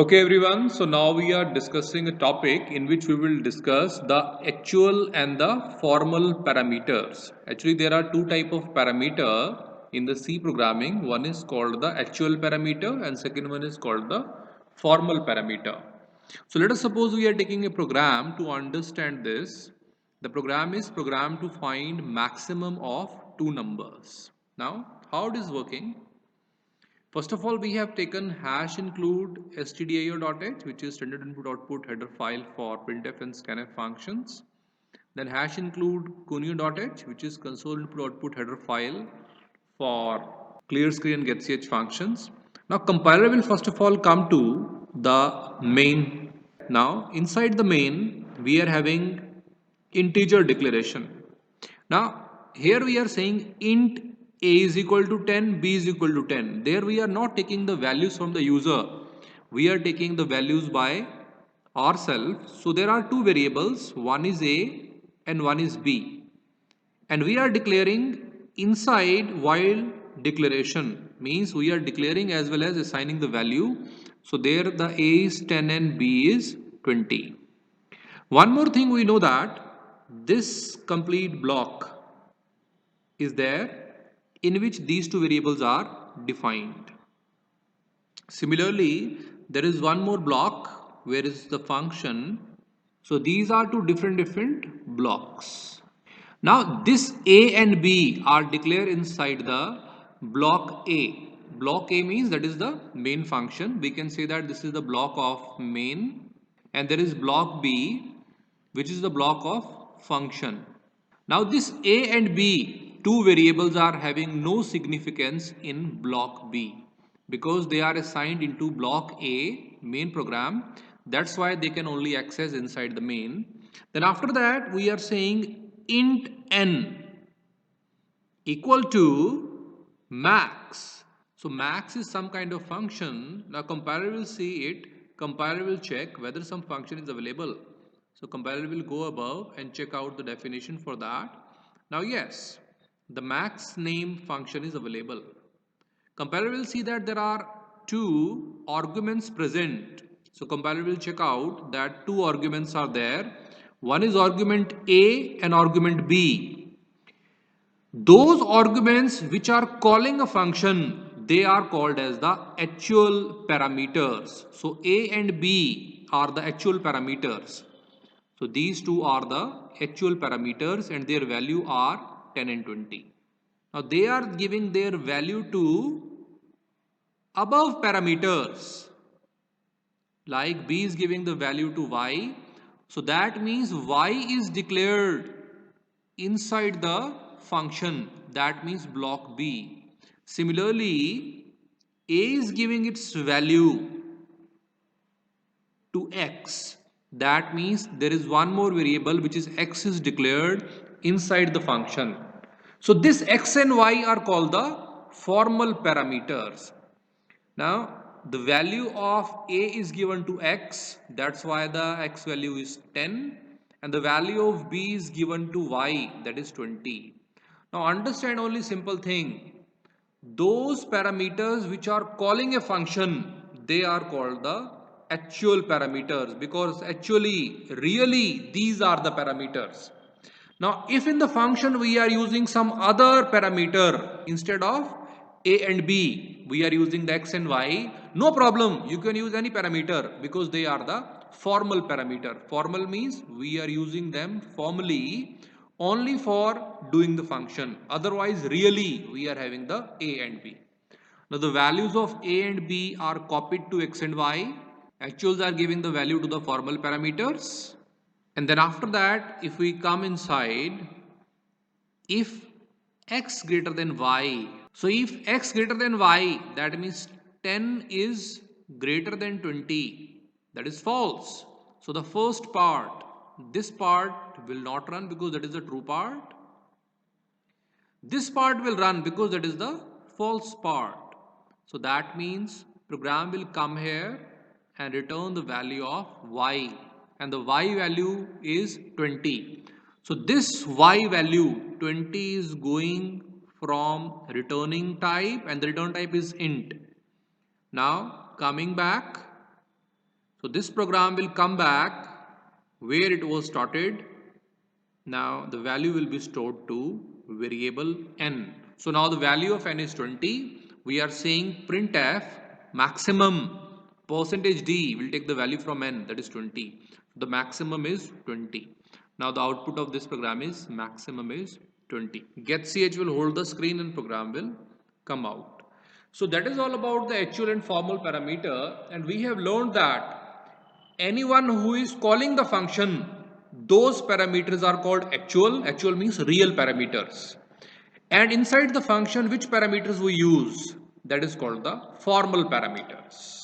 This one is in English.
Okay, everyone. So now we are discussing a topic in which we will discuss the actual and the formal parameters. Actually, there are two type of parameter in the C programming. One is called the actual parameter and second one is called the formal parameter. So let us suppose we are taking a program to understand this. The program is programmed to find maximum of two numbers. Now, how it is working? First of all, we have taken hash include stdio.h, which is standard input output header file for printf and scanf functions. Then hash include conio.h, which is console input output header file for clear screen and getch functions. Now compiler will first of all come to the main. Now inside the main, we are having integer declaration. Now here we are saying int a is equal to 10, b is equal to 10. There we are not taking the values from the user. We are taking the values by ourselves. So there are two variables, one is a and one is b. And we are declaring inside while declaration means we are declaring as well as assigning the value. So there the a is 10 and b is 20. One more thing we know that this complete block is there in which these two variables are defined. Similarly, there is one more block where is the function. So these are two different blocks. Now this A and B are declared inside the block A. Block A means that is the main function. We can say that this is the block of main and there is block B which is the block of function. Now this A and B, two variables are having no significance in block B because they are assigned into block A, main program. That's why they can only access inside the main. Then after that we are saying int n equal to max. So max is some kind of function. Now compiler will see it. Compiler will check whether some function is available. So compiler will go above and check out the definition for that. Now yes, the max name function is available. Compiler will see that there are two arguments present. So compiler will check out that two arguments are there. One is argument A and argument B. Those arguments which are calling a function, they are called as the actual parameters. So A and B are the actual parameters. So these two are the actual parameters and their value are 10 and 20. Now they are giving their value to above parameters. Like B is giving the value to Y. So that means Y is declared inside the function, that means block B. Similarly, A is giving its value to X. That means there is one more variable which is X is declared inside the function. So this X and Y are called the formal parameters. Now the value of A is given to X, that's why the X value is 10 and the value of B is given to Y, that is 20. Now understand only simple thing, those parameters which are calling a function, they are called the actual parameters because actually, really these are the parameters. Now, if in the function we are using some other parameter instead of a and b, we are using the x and y, no problem. You can use any parameter because they are the formal parameter. Formal means we are using them formally only for doing the function. Otherwise, really we are having the a and b. Now, the values of a and b are copied to x and y. Actuals are giving the value to the formal parameters. And then after that, if we come inside, if x greater than y, so if x greater than y, that means 10 is greater than 20, that is false. So the first part, this part will not run because that is the true part. This part will run because that is the false part. So that means program will come here and return the value of y and the y value is 20. So this y value 20 is going from returning type and the return type is int. Now coming back, So this program will come back where it was started. Now the value will be stored to variable n. So now the value of n is 20. We are saying printf maximum percentage d will take the value from n, that is 20. The maximum is 20. Now the output of this program is maximum is 20. Get.ch will hold the screen and program will come out. So that is all about the actual and formal parameter, and we have learned that anyone who is calling the function, those parameters are called actual means real parameters, and inside the function which parameters we use, that is called the formal parameters.